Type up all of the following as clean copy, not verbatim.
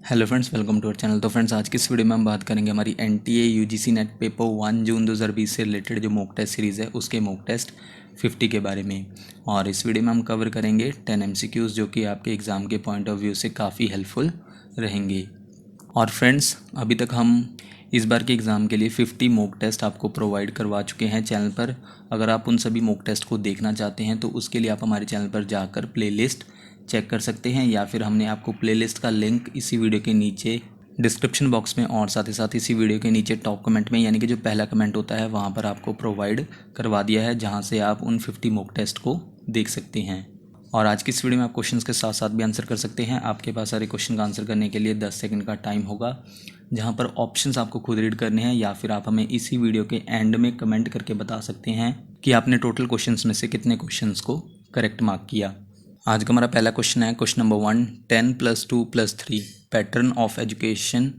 Hello friends, welcome to our channel. तो friends, आज की इस वीडियो में हम बात करेंगे हमारी एनटीए यूजीसी नेट पेपर 1 जून 2020 से रिलेटेड जो मॉक टेस्ट सीरीज़ है उसके मॉक टेस्ट 50 के बारे में। और इस वीडियो में हम कवर करेंगे 10 एमसीक्यूज़ जो कि आपके एग्ज़ाम के पॉइंट ऑफ व्यू से काफ़ी हेल्पफुल रहेंगे। और फ्रेंड्स, अभी तक हम इस बार के एग्ज़ाम के लिए 50 मॉक टेस्ट आपको प्रोवाइड करवा चुके हैं चैनल पर। अगर आप उन सभी मॉक टेस्ट को देखना चाहते हैं तो उसके लिए आप हमारे चैनल पर जाकर प्लेलिस्ट चेक कर सकते हैं, या फिर हमने आपको प्लेलिस्ट का लिंक इसी वीडियो के नीचे डिस्क्रिप्शन बॉक्स में और साथ ही साथ इसी वीडियो के नीचे टॉप कमेंट में, यानी कि जो पहला कमेंट होता है वहाँ पर आपको प्रोवाइड करवा दिया है, जहाँ से आप उन 50 मॉक टेस्ट को देख सकते हैं। और आज की इस वीडियो में आप क्वेश्चंस के साथ साथ भी आंसर कर सकते हैं। आपके पास सारे क्वेश्चन का आंसर करने के लिए 10 सेकंड का टाइम होगा, जहां पर ऑप्शंस आपको खुद रीड करने हैं, या फिर आप हमें इसी वीडियो के एंड में कमेंट करके बता सकते हैं कि आपने टोटल क्वेश्चंस में से कितने क्वेश्चंस को करेक्ट मार्क किया। आज का हमारा पहला क्वेश्चन है question number 1, 10 + 2 + 3 pattern of education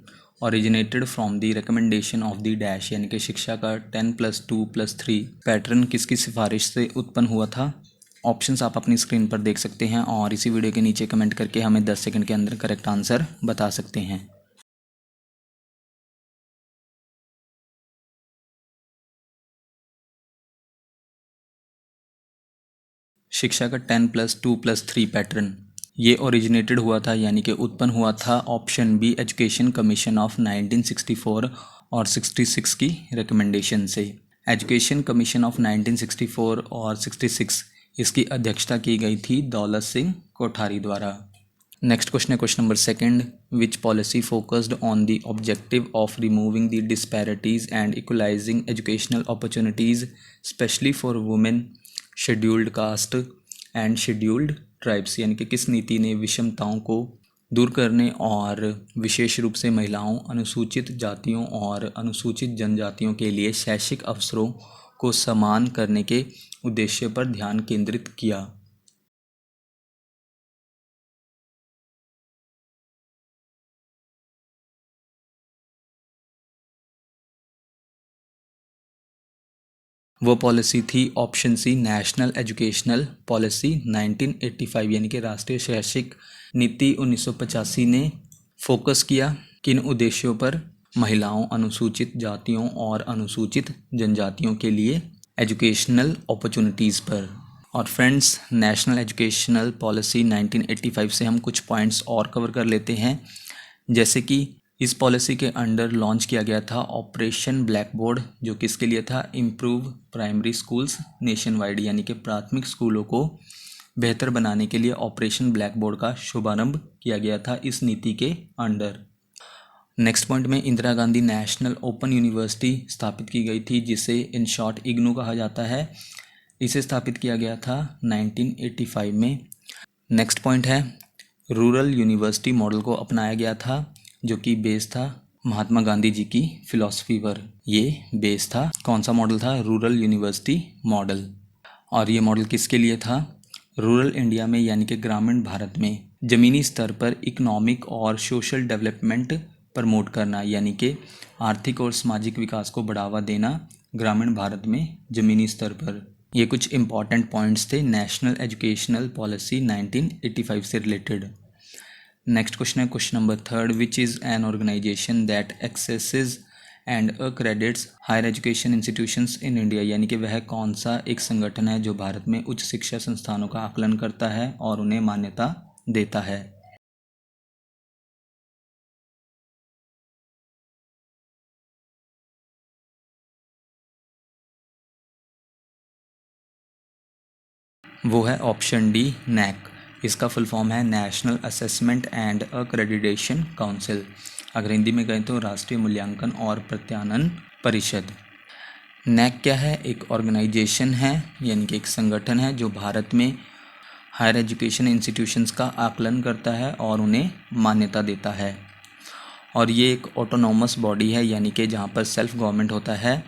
originated from the recommendation of the dash, यानी कि शिक्षा का 10 + 2 + 3 पैटर्न किसकी सिफारिश से उत्पन्न हुआ था। ऑप्शंस आप अपनी स्क्रीन पर देख सकते हैं और इसी वीडियो के नीचे कमेंट करके हमें 10 सेकंड के अंदर करेक्ट आंसर बता सकते हैं। शिक्षा का 10 + 2 + 3 पैटर्न ये ओरिजिनेटेड हुआ था, यानी कि उत्पन्न हुआ था option B education commission of 1964 और 66 की रिकमेंडेशन से। एजुकेशन कमीशन ऑफ 1964 और 66 इसकी अध्यक्षता की गई थी दौलत सिंह कोठारी द्वारा। नेक्स्ट क्वेश्चन है question number 2, which policy focused on the objective of removing the disparities and equalising educational opportunities specially for women, scheduled caste and scheduled tribes, यानी कि किस नीति ने विषमताओं को दूर करने और विशेष रूप से महिलाओं, अनुसूचित जातियों और अनुसूचित जनजातियों के लिए शैक्षिक अवसरों को समान करने के उद्देश्य पर ध्यान केंद्रित किया। वो पॉलिसी थी option C national educational policy 1985, यानी कि राष्ट्रीय शैक्षिक नीति 1985 ने फोकस किया किन उद्देश्यों पर, महिलाओं, अनुसूचित जातियों और अनुसूचित जनजातियों के लिए एजुकेशनल अपॉर्चुनिटीज़ पर। और फ्रेंड्स, नेशनल एजुकेशनल पॉलिसी 1985 से हम कुछ पॉइंट्स और कवर कर लेते हैं, जैसे कि इस पॉलिसी के अंडर लॉन्च किया गया था ऑपरेशन ब्लैक बोर्ड, जो किसके लिए था, improve primary schools nation wide, यानी कि प्राथमिक स्कूलों को बेहतर बनाने के लिए ऑपरेशन ब्लैक बोर्ड का शुभारंभ किया गया था इस नीति के अंडर। नेक्स्ट पॉइंट में Indira Gandhi national open university स्थापित की गई थी, जिसे इन शॉर्ट इग्नू कहा जाता है। इसे स्थापित किया गया था 1985 में। नेक्स्ट पॉइंट है रूरल यूनिवर्सिटी मॉडल को अपनाया गया था, जो कि बेस था महात्मा गांधी जी की फिलॉसफी पर। ये बेस था, कौन सा मॉडल था, रूरल यूनिवर्सिटी मॉडल। और ये मॉडल किसके लिए था, रूरल इंडिया में, यानी कि ग्रामीण भारत में ज़मीनी स्तर पर इकोनॉमिक और सोशल डेवलपमेंट प्रमोट करना, यानी कि आर्थिक और सामाजिक विकास को बढ़ावा देना ग्रामीण भारत में ज़मीनी स्तर पर। ये कुछ इंपॉर्टेंट पॉइंट्स थे नेशनल एजुकेशनल पॉलिसी 1985 से रिलेटेड। नेक्स्ट क्वेश्चन है question number 3, which is an organisation that assesses and accredits higher education institutions in India, यानी कि वह कौन सा एक संगठन है जो भारत में उच्च शिक्षा संस्थानों का आकलन करता है और उन्हें मान्यता देता है। वो है ऑप्शन डी नैक। इसका फुल फॉर्म है national assessment and accreditation council. अगर हिंदी में कहें तो राष्ट्रीय मूल्यांकन और प्रत्यानन परिषद। नैक क्या है, एक ऑर्गेनाइजेशन है, यानी कि एक संगठन है जो भारत में हायर एजुकेशन इंस्टीट्यूशंस का आकलन करता है और उन्हें मान्यता देता है। और ये एक ऑटोनॉमस बॉडी है, यानी कि जहाँ पर सेल्फ गवर्नमेंट होता है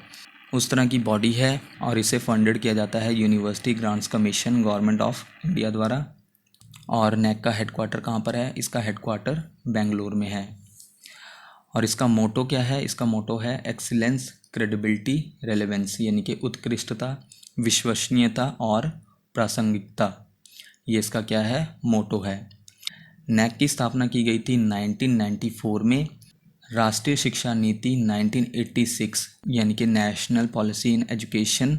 उस तरह की बॉडी है, और इसे फंडेड किया जाता है university grants commission government of India द्वारा। और नैक का हेडक्वार्टर कहाँ पर है, इसका हेडक्वार्टर बेंगलुरु में है। और इसका मोटो क्या है, इसका मोटो है एक्सीलेंस, क्रेडिबिलिटी, रेलेवेंस, यानी कि उत्कृष्टता, विश्वसनीयता और प्रासंगिकता। ये इसका क्या है, मोटो है। नैक की स्थापना की गई थी 1994 में। राष्ट्रीय शिक्षा नीति 1986 यानी कि नेशनल पॉलिसी इन एजुकेशन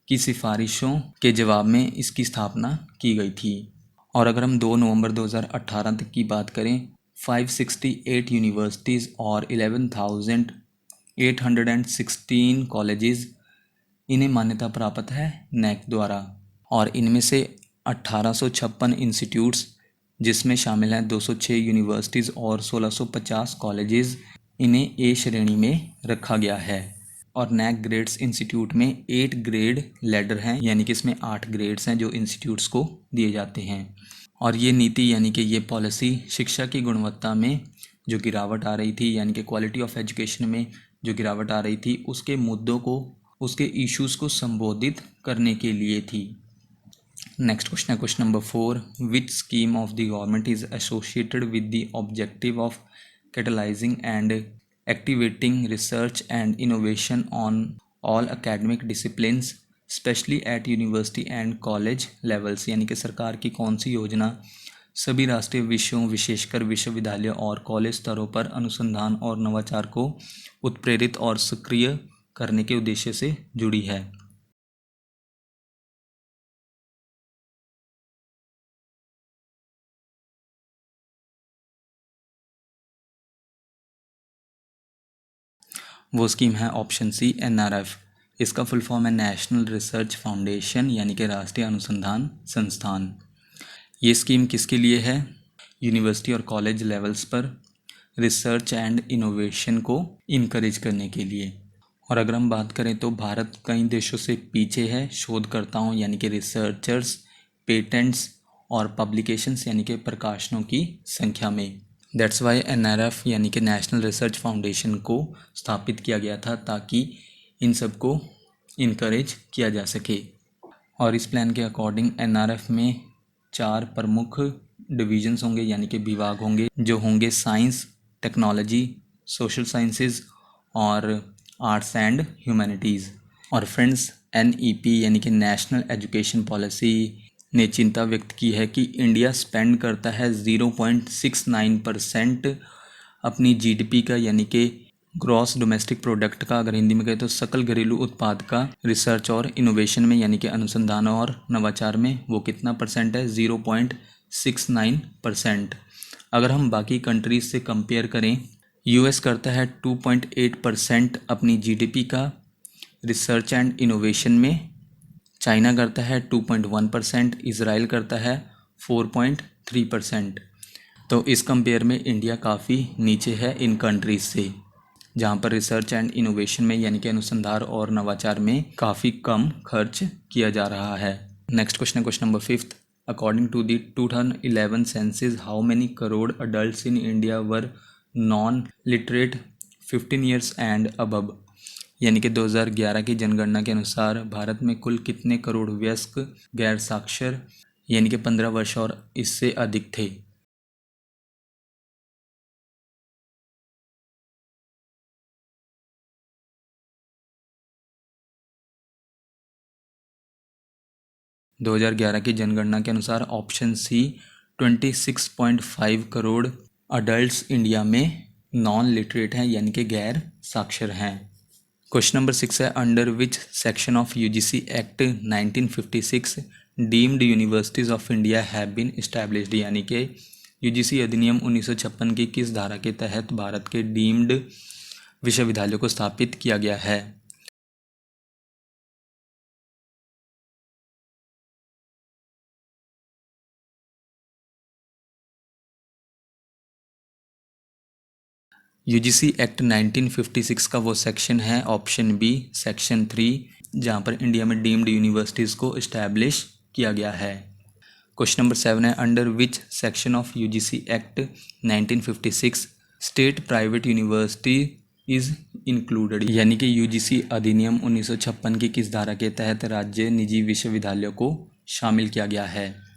की सिफारिशों के जवाब में इसकी स्थापना की गई थी। और अगर हम 2 नवंबर 2018 तक की बात करें, 568 यूनिवर्सिटीज़ और 11,816 कॉलेजेस इन्हें मान्यता प्राप्त है नैक द्वारा। और इनमें से 1856 इंस्टीट्यूट्स, जिसमें शामिल हैं 206 यूनिवर्सिटीज़ और 1650 कॉलेजेस, इन्हें ए श्रेणी में रखा गया है। और नैक ग्रेड्स इंस्टीट्यूट में 8 ग्रेड लैडर हैं, यानी कि इसमें 8 ग्रेड्स हैं जो इंस्टीट्यूट्स को दिए जाते हैं। और ये नीति यानी कि ये पॉलिसी शिक्षा की गुणवत्ता में जो गिरावट आ रही थी, यानी कि क्वालिटी ऑफ एजुकेशन में जो गिरावट आ रही थी, उसके मुद्दों को, उसके इश्यूज़ को संबोधित करने के लिए थी। नेक्स्ट क्वेश्चन है question number 4, which scheme of the government is associated with the objective of catalysing and activating research and innovation on all academic disciplines specially at university and college levels. यानी कि सरकार की कौन सी योजना सभी राष्ट्रीय विषयों, विशेषकर विश्वविद्यालय और कॉलेज स्तरों पर अनुसंधान और नवाचार को उत्प्रेरित और सक्रिय करने के उद्देश्य से जुड़ी है। वो स्कीम है ऑप्शन सी, एनआरएफ। इसका फुल फॉर्म है नेशनल रिसर्च फाउंडेशन, यानी कि राष्ट्रीय अनुसंधान संस्थान। ये स्कीम किसके लिए है? यूनिवर्सिटी और कॉलेज लेवल्स पर रिसर्च एंड इनोवेशन को इनकरेज करने के लिए। और अगर हम बात करें तो भारत कई देशों से पीछे है शोधकर्ताओं यानी कि रिसर्चर्स, पेटेंट्स और पब्लिकेशंस यानी कि प्रकाशनों की संख्या में। दैट्स वाई एनआरएफ यानी कि नेशनल रिसर्च फाउंडेशन को स्थापित किया गया था, ताकि इन सब को इनकरेज किया जा सके। और इस प्लान के अकॉर्डिंग एनआरएफ में 4 प्रमुख डिविजन्स होंगे, यानी कि विभाग होंगे, जो होंगे साइंस, टेक्नोलॉजी, सोशल साइंसेज और आर्ट्स एंड ह्यूमैनिटीज़। और फ्रेंड्स, एनईपी यानी कि नेशनल एजुकेशन पॉलिसी ने चिंता व्यक्त की है कि इंडिया स्पेंड करता है 0.69% अपनी जीडीपी का, यानी कि ग्रॉस डोमेस्टिक प्रोडक्ट का, अगर हिंदी में कहें तो सकल घरेलू उत्पाद का, रिसर्च और इनोवेशन में यानी कि अनुसंधान और नवाचार में। वो कितना परसेंट है? 0.69%। अगर हम बाकी कंट्रीज से कंपेयर करें, यूएस करता है 2.8% अपनी जीडीपी का रिसर्च एंड इनोवेशन में, चाइना करता है 2.1%, इज़राइल करता है 4.3%। तो इस कंपेयर में इंडिया काफ़ी नीचे है इन कंट्रीज़ से, जहाँ पर रिसर्च एंड इनोवेशन में यानी कि अनुसंधान और नवाचार में काफ़ी कम खर्च किया जा रहा है। नेक्स्ट क्वेश्चन है question number 5, according to the 2011 census how many crore adults in India were non literate 15 years and above. यानी कि 2011 की जनगणना के अनुसार भारत में कुल कितने करोड़ वयस्क गैर साक्षर यानी कि 15 वर्ष और इससे अधिक थे। दो हजार ग्यारह की जनगणना के अनुसार option C 26.5 crore adults India में नॉन लिटरेट हैं, यानी कि गैर साक्षर हैं। क्वेश्चन नंबर 6 है, under which section of UGC act 1956 deemed universities of India have been established. यानी कि यूजीसी अधिनियम 1956 की किस धारा के तहत भारत के डीम्ड विश्वविद्यालयों को स्थापित किया गया है। यूजीसी एक्ट 1956 का वो सेक्शन है ऑप्शन बी, सेक्शन 3, जहाँ पर इंडिया में डीम्ड यूनिवर्सिटीज़ को इस्टेब्लिश किया गया है। क्वेश्चन नंबर 7 है, under which section of UGC act 1956 state private university is included. यानी कि यूजीसी अधिनियम 1956 की किस धारा के तहत राज्य निजी विश्वविद्यालयों को शामिल किया गया है।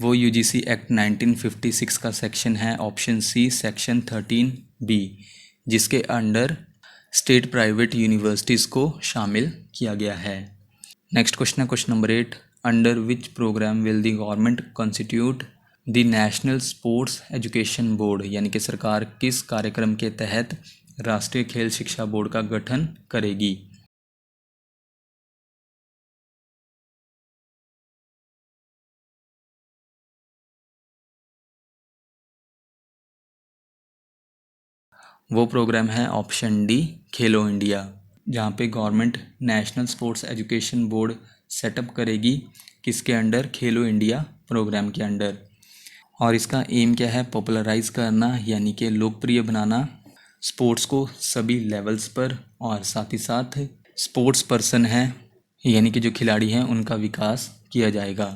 वो यूजीसी एक्ट 1956 का सेक्शन है ऑप्शन सी, सेक्शन 13 बी, जिसके अंडर स्टेट प्राइवेट यूनिवर्सिटीज़ को शामिल किया गया है। नेक्स्ट क्वेश्चन है question number 8, under which programme will the government constitute the national sports education board, यानी कि सरकार किस कार्यक्रम के तहत राष्ट्रीय खेल शिक्षा बोर्ड का गठन करेगी। वो प्रोग्राम है ऑप्शन डी, खेलो इंडिया, जहाँ पे government national sports education board setup करेगी किसके अंडर, खेलो इंडिया प्रोग्राम के अंडर। और इसका एम क्या है, पॉपुलराइज करना यानी कि लोकप्रिय बनाना स्पोर्ट्स को सभी लेवल्स पर, और साथ ही साथ स्पोर्ट्स पर्सन है यानी कि जो खिलाड़ी हैं उनका विकास किया जाएगा।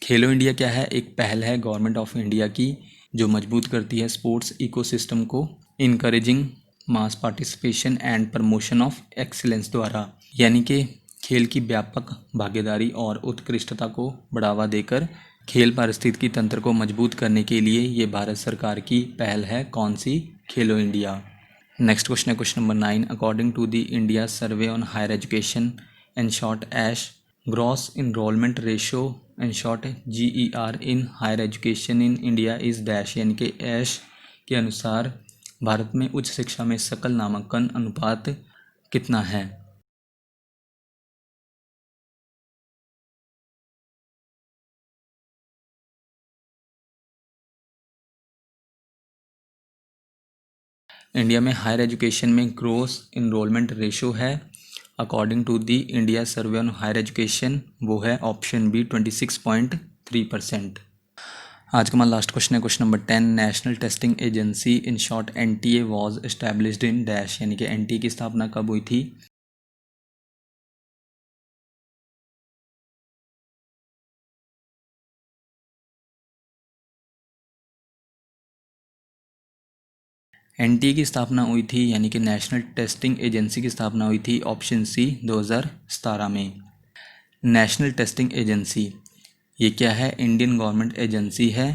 खेलो इंडिया क्या है, एक पहल है गवर्नमेंट ऑफ इंडिया की जो मजबूत करती है स्पोर्ट्स इकोसिस्टम को, encouraging mass participation and promotion of excellence द्वारा, यानी कि खेल की व्यापक भागीदारी और उत्कृष्टता को बढ़ावा देकर खेल पारिस्थितिकी तंत्र को मजबूत करने के लिए ये भारत सरकार की पहल है। कौन सी, खेलो इंडिया। नेक्स्ट क्वेश्चन है question number 9, according to the India survey on higher education in short AISHE gross enrolment ratio in short GER in higher education in India is dash, यानी कि ऐश के अनुसार भारत में उच्च शिक्षा में सकल नामांकन अनुपात कितना है। इंडिया में हायर एजुकेशन में ग्रोस इनरोलमेंट रेशो है according to the India survey on higher education, वो है ऑप्शन बी 26.3%। आज का हमारा लास्ट क्वेश्चन है question number 10, national testing agency in short NTA was established in dash, यानी कि NTA की स्थापना कब हुई थी। NTA की स्थापना हुई थी यानी कि नेशनल टेस्टिंग एजेंसी की स्थापना हुई थी ऑप्शन सी 2017 में। नेशनल टेस्टिंग एजेंसी ये क्या है, इंडियन गवर्नमेंट एजेंसी है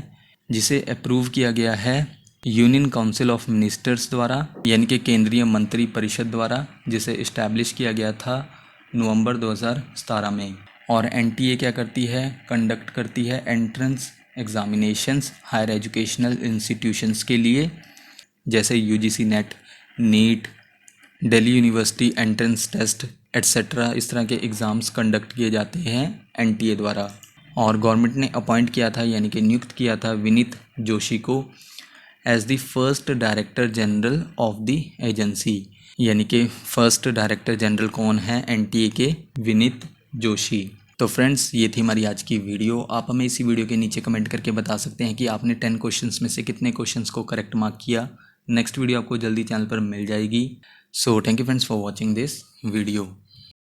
जिसे अप्रूव किया गया है यूनियन काउंसिल ऑफ मिनिस्टर्स द्वारा, यानी कि केंद्रीय मंत्री परिषद द्वारा, जिसे इस्टेब्लिश किया गया था नवंबर 2017 में। और NTA क्या करती है, कंडक्ट करती है entrance examinations higher educational institutions के लिए, जैसे UGC NET, NEET, Delhi university entrance test etcetera, इस तरह के एग्ज़ाम्स कंडक्ट किए जाते हैं NTA द्वारा। और गवर्नमेंट ने अपॉइंट किया था यानी कि नियुक्त किया था विनीत जोशी को as the first director general of the agency, यानी कि फर्स्ट डायरेक्टर जनरल कौन है NTA के, विनीत जोशी। तो फ्रेंड्स ये थी हमारी आज की वीडियो। आप हमें इसी वीडियो के नीचे कमेंट करके बता सकते हैं कि आपने 10 क्वेश्चंस में से कितने क्वेश्चंस को करेक्ट मार्क किया। नेक्स्ट वीडियो आपको जल्दी चैनल पर मिल जाएगी। So thank you friends for watching this video.